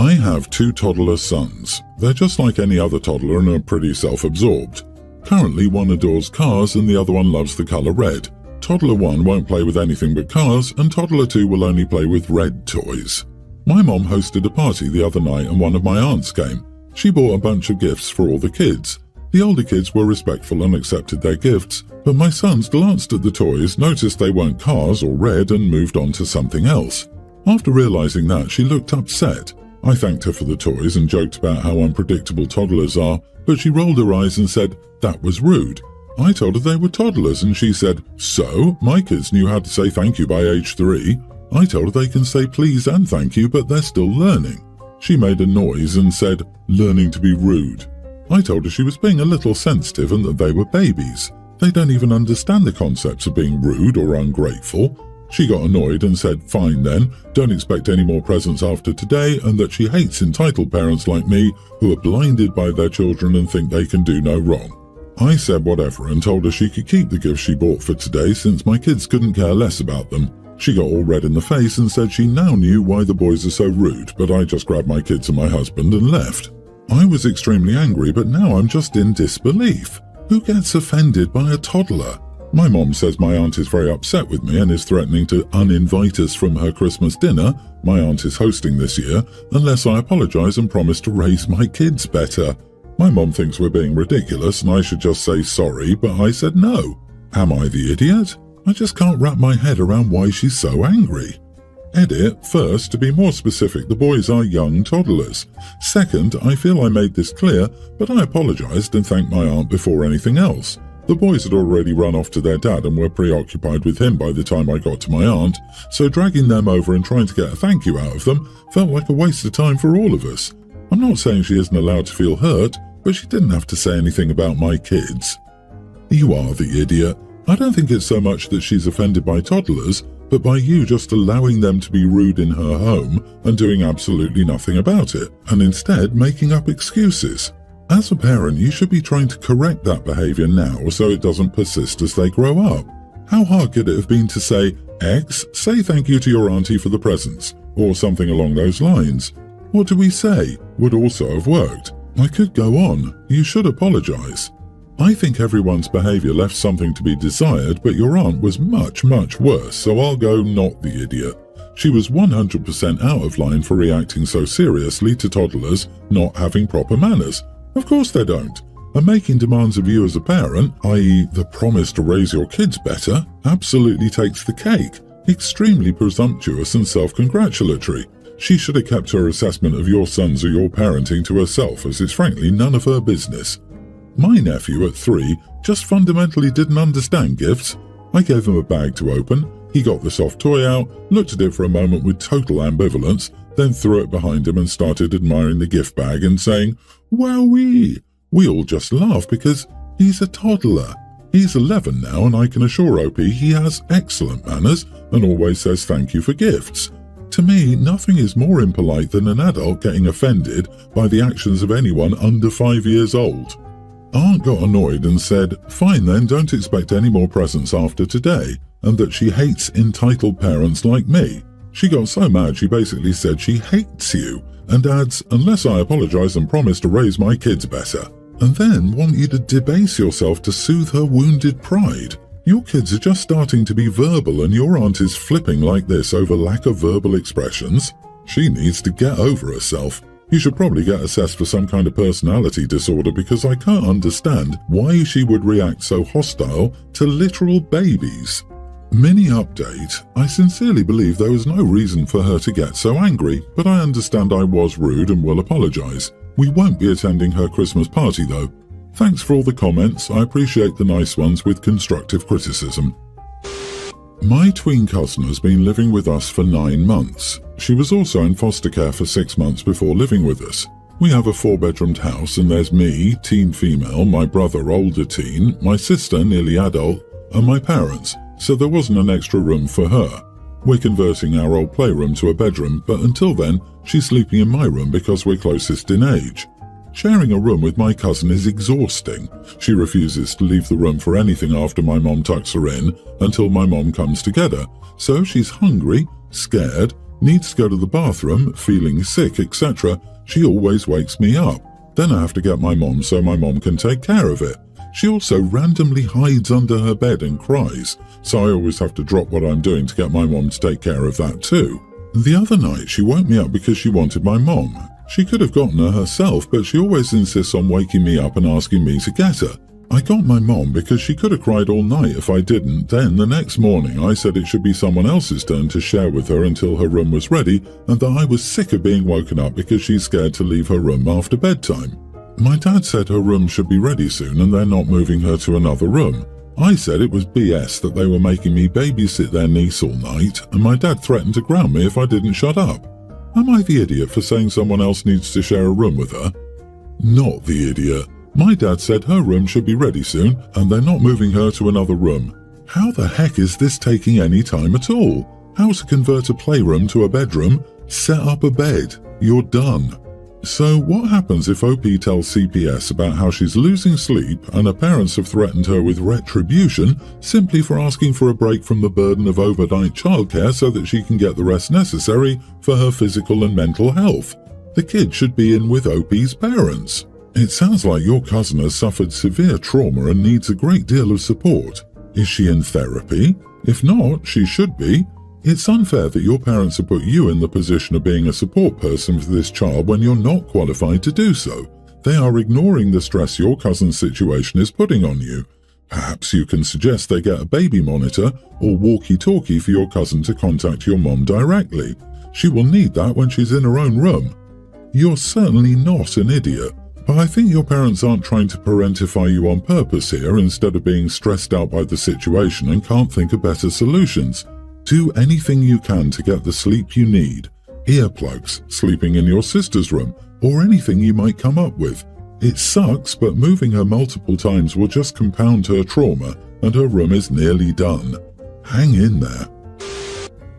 I have two toddler sons. They're just like any other toddler and are pretty self-absorbed. Currently, one adores cars and the other one loves the colour red. Toddler 1 won't play with anything but cars, and Toddler 2 will only play with red toys. My mom hosted a party the other night and one of my aunts came. She bought a bunch of gifts for all the kids. The older kids were respectful and accepted their gifts, but my sons glanced at the toys, noticed they weren't cars or red, and moved on to something else. After realising that, she looked upset. I thanked her for the toys and joked about how unpredictable toddlers are, but she rolled her eyes and said that was rude. I told her they were toddlers and she said, "So, my kids knew how to say thank you by age 3. I told her they can say please and thank you, but they're still learning." She made a noise and said, "Learning to be rude." I told her she was being a little sensitive and that they were babies. They don't even understand the concepts of being rude or ungrateful. She got annoyed and said, "Fine then, don't expect any more presents after today," and that she hates entitled parents like me who are blinded by their children and think they can do no wrong. I said whatever and told her she could keep the gifts she bought for today since my kids couldn't care less about them. She got all red in the face and said she now knew why the boys are so rude, but I just grabbed my kids and my husband and left. I was extremely angry, but now I'm just in disbelief. Who gets offended by a toddler? My mom says my aunt is very upset with me and is threatening to uninvite us from her Christmas dinner my aunt is hosting this year unless I apologise and promise to raise my kids better. My mom thinks we're being ridiculous and I should just say sorry, but I said no. Am I the idiot? I just can't wrap my head around why she's so angry. Edit, first, to be more specific, the boys are young toddlers. Second, I feel I made this clear, but I apologised and thanked my aunt before anything else. The boys had already run off to their dad and were preoccupied with him by the time I got to my aunt, so dragging them over and trying to get a thank you out of them felt like a waste of time for all of us. I'm not saying she isn't allowed to feel hurt, but she didn't have to say anything about my kids. You are the idiot. I don't think it's so much that she's offended by toddlers, but by you just allowing them to be rude in her home and doing absolutely nothing about it, and instead making up excuses. As a parent, you should be trying to correct that behaviour now so it doesn't persist as they grow up. How hard could it have been to say, X, say thank you to your auntie for the presents, or something along those lines? What do we say? Would also have worked. I could go on. You should apologise. I think everyone's behaviour left something to be desired, but your aunt was much, much worse, so I'll go not the idiot. She was 100% out of line for reacting so seriously to toddlers not having proper manners. Of course they don't. And making demands of you as a parent, i.e. the promise to raise your kids better, absolutely takes the cake. Extremely presumptuous and self-congratulatory. She should have kept her assessment of your sons or your parenting to herself, as it's frankly none of her business. My nephew at 3 just fundamentally didn't understand gifts. I gave him a bag to open. He got the soft toy out, looked at it for a moment with total ambivalence, then threw it behind him and started admiring the gift bag and saying, "Wowee!" We all just laughed because he's a toddler. He's 11 now and I can assure OP he has excellent manners and always says thank you for gifts. To me, nothing is more impolite than an adult getting offended by the actions of anyone under 5 years old. Aunt got annoyed and said, "Fine then, don't expect any more presents after today," and that she hates entitled parents like me. She got so mad she basically said she hates you, and adds, "Unless I apologise and promise to raise my kids better," and then want you to debase yourself to soothe her wounded pride. Your kids are just starting to be verbal and your aunt is flipping like this over lack of verbal expressions. She needs to get over herself. You should probably get assessed for some kind of personality disorder because I can't understand why she would react so hostile to literal babies. Mini update. I sincerely believe there was no reason for her to get so angry, but I understand I was rude and will apologise. We won't be attending her Christmas party though. Thanks for all the comments. I appreciate the nice ones with constructive criticism. My twin cousin has been living with us for 9 months. She was also in foster care for 6 months before living with us. We have a 4-bedroomed house and there's me, teen female, my brother, older teen, my sister, nearly adult, and my parents, so there wasn't an extra room for her. We're converting our old playroom to a bedroom, but until then, she's sleeping in my room because we're closest in age. Sharing a room with my cousin is exhausting. She refuses to leave the room for anything after my mom tucks her in until my mom comes to get her. So she's hungry, scared, needs to go to the bathroom, feeling sick, etc., she always wakes me up. Then I have to get my mom so my mom can take care of it. She also randomly hides under her bed and cries, so I always have to drop what I'm doing to get my mom to take care of that too. The other night she woke me up because she wanted my mom. She could have gotten her herself, but she always insists on waking me up and asking me to get her. I got my mom because she could have cried all night if I didn't. Then the next morning I said it should be someone else's turn to share with her until her room was ready, and that I was sick of being woken up because she's scared to leave her room after bedtime. My dad said her room should be ready soon and they're not moving her to another room. I said it was BS that they were making me babysit their niece all night, and my dad threatened to ground me if I didn't shut up. Am I the idiot for saying someone else needs to share a room with her? Not the idiot. My dad said her room should be ready soon and they're not moving her to another room. How the heck is this taking any time at all? How to convert a playroom to a bedroom? Set up a bed. You're done. So what happens if OP tells CPS about how she's losing sleep and her parents have threatened her with retribution simply for asking for a break from the burden of overnight childcare so that she can get the rest necessary for her physical and mental health? The kid should be in with OP's parents. It sounds like your cousin has suffered severe trauma and needs a great deal of support. Is she in therapy? If not, she should be. It's unfair that your parents have put you in the position of being a support person for this child when you're not qualified to do so. They are ignoring the stress your cousin's situation is putting on you. Perhaps you can suggest they get a baby monitor or walkie-talkie for your cousin to contact your mom directly. She will need that when she's in her own room. You're certainly not an idiot. But I think your parents aren't trying to parentify you on purpose here instead of being stressed out by the situation and can't think of better solutions. Do anything you can to get the sleep you need. Earplugs, sleeping in your sister's room, or anything you might come up with. It sucks, but moving her multiple times will just compound her trauma and her room is nearly done. Hang in there.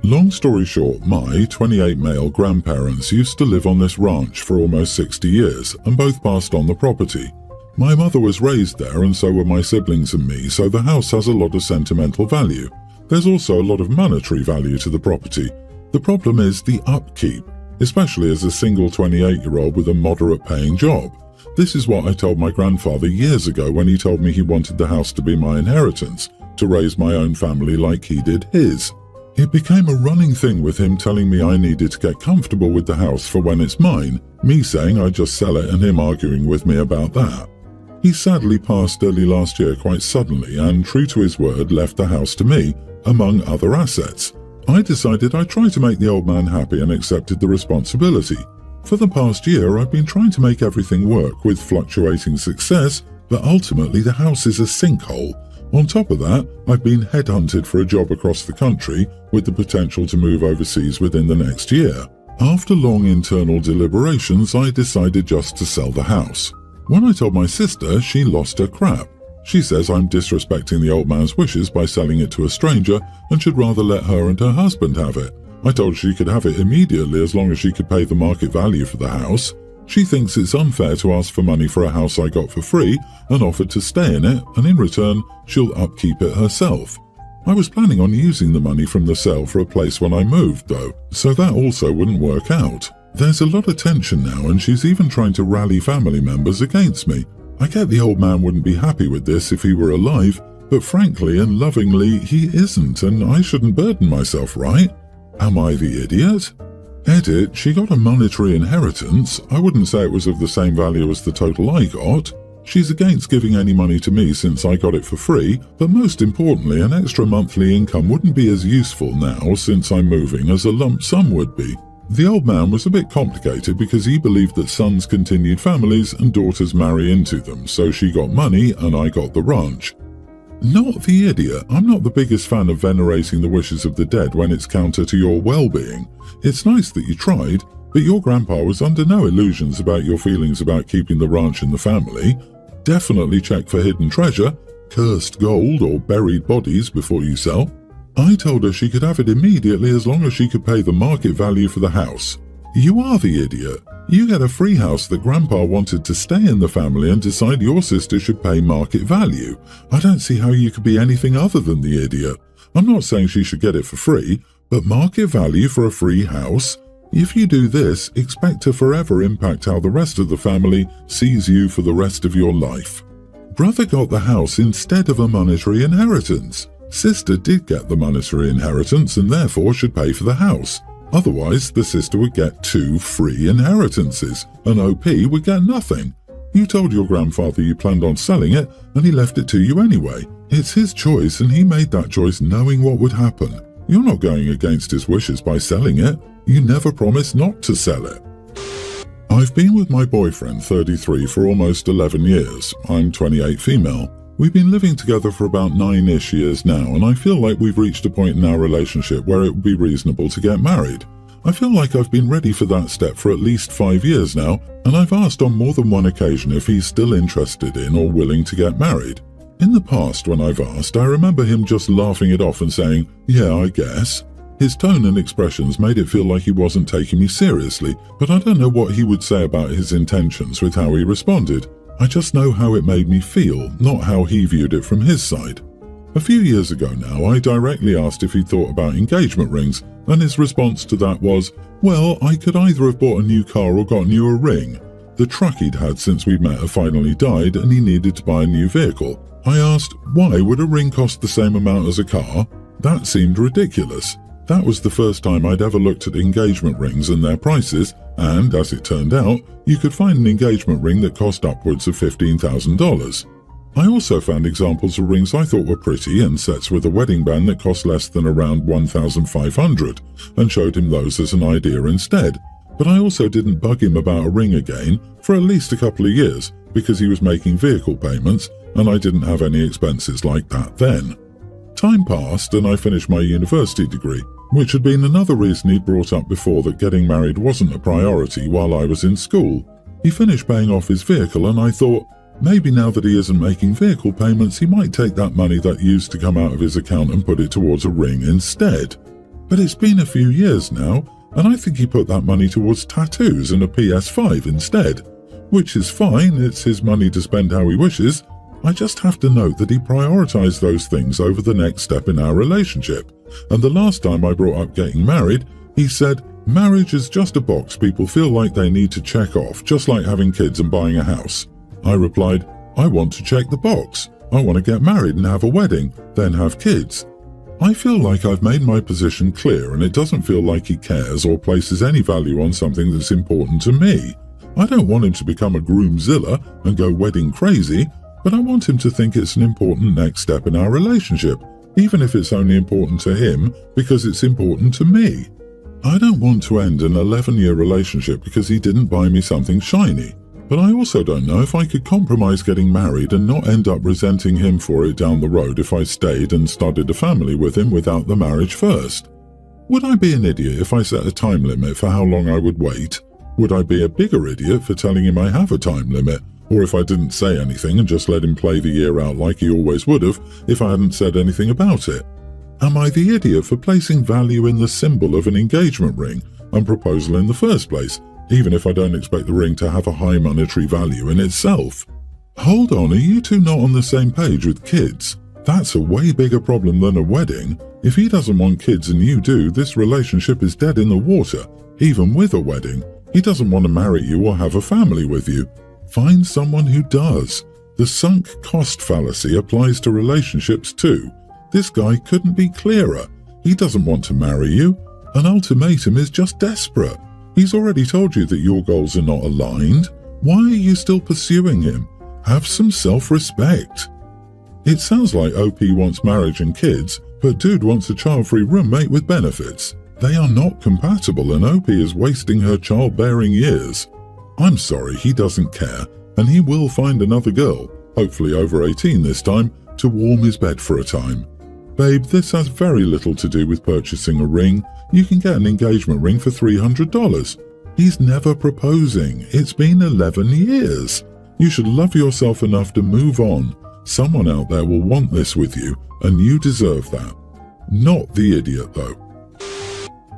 Long story short, my 28 male grandparents used to live on this ranch for almost 60 years and both passed on the property. My mother was raised there and so were my siblings and me, so the house has a lot of sentimental value. There's also a lot of monetary value to the property. The problem is the upkeep, especially as a single 28-year-old with a moderate paying job. This is what I told my grandfather years ago when he told me he wanted the house to be my inheritance, to raise my own family like he did his. It became a running thing with him telling me I needed to get comfortable with the house for when it's mine, me saying I'd just sell it and him arguing with me about that. He sadly passed early last year quite suddenly and, true to his word, left the house to me, among other assets. I decided I'd try to make the old man happy and accepted the responsibility. For the past year I've been trying to make everything work with fluctuating success, but ultimately the house is a sinkhole. On top of that, I've been headhunted for a job across the country with the potential to move overseas within the next year. After long internal deliberations, I decided just to sell the house. When I told my sister, she lost her crap. She says I'm disrespecting the old man's wishes by selling it to a stranger and should rather let her and her husband have it. I told her she could have it immediately as long as she could pay the market value for the house. She thinks it's unfair to ask for money for a house I got for free and offered to stay in it, and in return, she'll upkeep it herself. I was planning on using the money from the sale for a place when I moved, though, so that also wouldn't work out. There's a lot of tension now, and she's even trying to rally family members against me. I get the old man wouldn't be happy with this if he were alive, but frankly and lovingly, he isn't, and I shouldn't burden myself, right? Am I the idiot? Edit, she got a monetary inheritance. I wouldn't say it was of the same value as the total I got. She's against giving any money to me since I got it for free, but most importantly, an extra monthly income wouldn't be as useful now since I'm moving as a lump sum would be. The old man was a bit complicated because he believed that sons continued families and daughters marry into them, so she got money and I got the ranch. Not the idiot. I'm not the biggest fan of venerating the wishes of the dead when it's counter to your well-being. It's nice that you tried, but your grandpa was under no illusions about your feelings about keeping the ranch in the family. Definitely check for hidden treasure, cursed gold or buried bodies before you sell. I told her she could have it immediately as long as she could pay the market value for the house. You are the idiot. You get a free house that Grandpa wanted to stay in the family and decide your sister should pay market value. I don't see how you could be anything other than the idiot. I'm not saying she should get it for free, But market value for a free house? If you do this, expect to forever impact how the rest of the family sees you for the rest of your life. Brother got the house instead of a monetary inheritance. Sister did get the monetary inheritance and therefore should pay for the house. Otherwise, the sister would get 2 free inheritances, and OP would get nothing. You told your grandfather you planned on selling it, and he left it to you anyway. It's his choice, and he made that choice knowing what would happen. You're not going against his wishes by selling it. You never promised not to sell it. I've been with my boyfriend, 33, for almost 11 years. I'm 28 female. We've been living together for about 9-ish years now, and I feel like we've reached a point in our relationship where it would be reasonable to get married. I feel like I've been ready for that step for at least 5 years now, and I've asked on more than one occasion if he's still interested in or willing to get married. In the past, when I've asked, I remember him just laughing it off and saying, "Yeah, I guess." His tone and expressions made it feel like he wasn't taking me seriously, but I don't know what he would say about his intentions with how he responded. I just know how it made me feel, not how he viewed it from his side. A few years ago now, I directly asked if he'd thought about engagement rings, and his response to that was, "Well, I could either have bought a new car or gotten you a ring." The truck he'd had since we'd met had finally died, and he needed to buy a new vehicle. I asked, why would a ring cost the same amount as a car? That seemed ridiculous. That was the first time I'd ever looked at engagement rings and their prices, and, as it turned out, you could find an engagement ring that cost upwards of $15,000. I also found examples of rings I thought were pretty and sets with a wedding band that cost less than around $1,500, and showed him those as an idea instead. But I also didn't bug him about a ring again for at least a couple of years, because he was making vehicle payments, and I didn't have any expenses like that then. Time passed and I finished my university degree, which had been another reason he'd brought up before that getting married wasn't a priority while I was in school. He finished paying off his vehicle and I thought, maybe now that he isn't making vehicle payments, he might take that money that used to come out of his account and put it towards a ring instead. But it's been a few years now, and I think he put that money towards tattoos and a PS5 instead. Which is fine, it's his money to spend how he wishes. I just have to note that he prioritized those things over the next step in our relationship. And the last time I brought up getting married, he said, marriage is just a box people feel like they need to check off, just like having kids and buying a house. I replied, I want to check the box. I want to get married and have a wedding, then have kids. I feel like I've made my position clear and it doesn't feel like he cares or places any value on something that's important to me. I don't want him to become a groomzilla and go wedding crazy, but I want him to think it's an important next step in our relationship, even if it's only important to him because it's important to me. I don't want to end an 11-year relationship because he didn't buy me something shiny, but I also don't know if I could compromise getting married and not end up resenting him for it down the road if I stayed and started a family with him without the marriage first. Would I be an idiot if I set a time limit for how long I would wait? Would I be a bigger idiot for telling him I have a time limit? Or if I didn't say anything and just let him play the year out like he always would have if I hadn't said anything about it? Am I the idiot for placing value in the symbol of an engagement ring and proposal in the first place, even if I don't expect the ring to have a high monetary value in itself? Hold on, are you two not on the same page with kids? That's a way bigger problem than a wedding. If he doesn't want kids and you do, this relationship is dead in the water, even with a wedding. He doesn't want to marry you or have a family with you. Find someone who does. The sunk cost fallacy applies to relationships too. This guy couldn't be clearer. He doesn't want to marry you. An ultimatum is just desperate. He's already told you that your goals are not aligned. Why are you still pursuing him? Have some self-respect. It sounds like OP wants marriage and kids, but dude wants a child-free roommate with benefits. They are not compatible and OP is wasting her childbearing years. I'm sorry, he doesn't care, and he will find another girl, hopefully over 18 this time, to warm his bed for a time. Babe, this has very little to do with purchasing a ring. You can get an engagement ring for $300. He's never proposing. It's been 11 years. You should love yourself enough to move on. Someone out there will want this with you, and you deserve that. Not the idiot, though.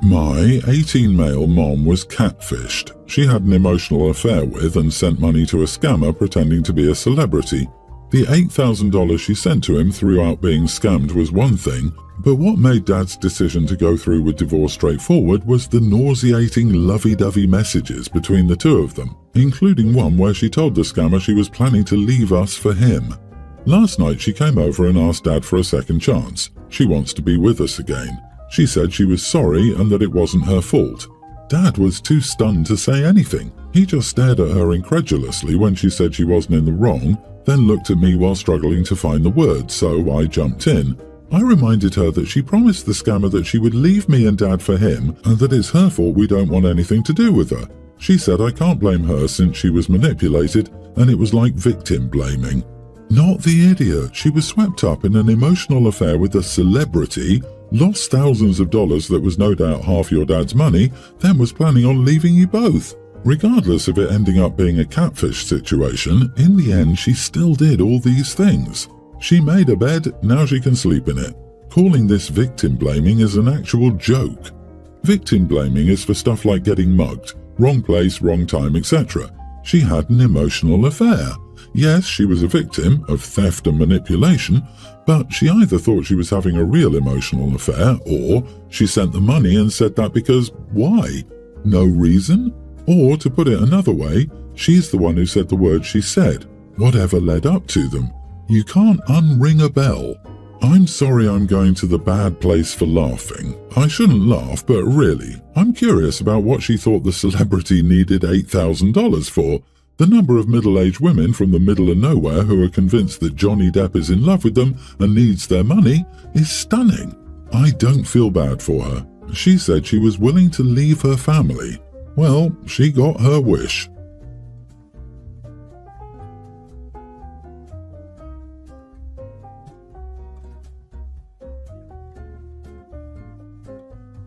My 18-male mom was catfished. She had an emotional affair with and sent money to a scammer pretending to be a celebrity. The $8,000 she sent to him throughout being scammed was one thing, but what made Dad's decision to go through with divorce straightforward was the nauseating lovey-dovey messages between the two of them, including one where she told the scammer she was planning to leave us for him. Last night she came over and asked Dad for a second chance. She wants to be with us again. She said she was sorry and that it wasn't her fault. Dad was too stunned to say anything. He just stared at her incredulously when she said she wasn't in the wrong, then looked at me while struggling to find the words, so I jumped in. I reminded her that she promised the scammer that she would leave me and Dad for him and that it's her fault we don't want anything to do with her. She said I can't blame her since she was manipulated and it was like victim blaming. Not the idiot. She was swept up in an emotional affair with a celebrity, lost thousands of dollars that was no doubt half your dad's money, then was planning on leaving you both. Regardless of it ending up being a catfish situation, in the end she still did all these things. She made a bed, now she can sleep in it. Calling this victim blaming is an actual joke. Victim blaming is for stuff like getting mugged, wrong place, wrong time, etc. She had an emotional affair. Yes, she was a victim of theft and manipulation, but she either thought she was having a real emotional affair, or she sent the money and said that because why? No reason? Or, to put it another way, she's the one who said the words she said. Whatever led up to them. You can't unring a bell. I'm sorry I'm going to the bad place for laughing. I shouldn't laugh, but really, I'm curious about what she thought the celebrity needed $8,000 for. The number of middle-aged women from the middle of nowhere who are convinced that Johnny Depp is in love with them and needs their money is stunning. I don't feel bad for her. She said she was willing to leave her family. Well, she got her wish.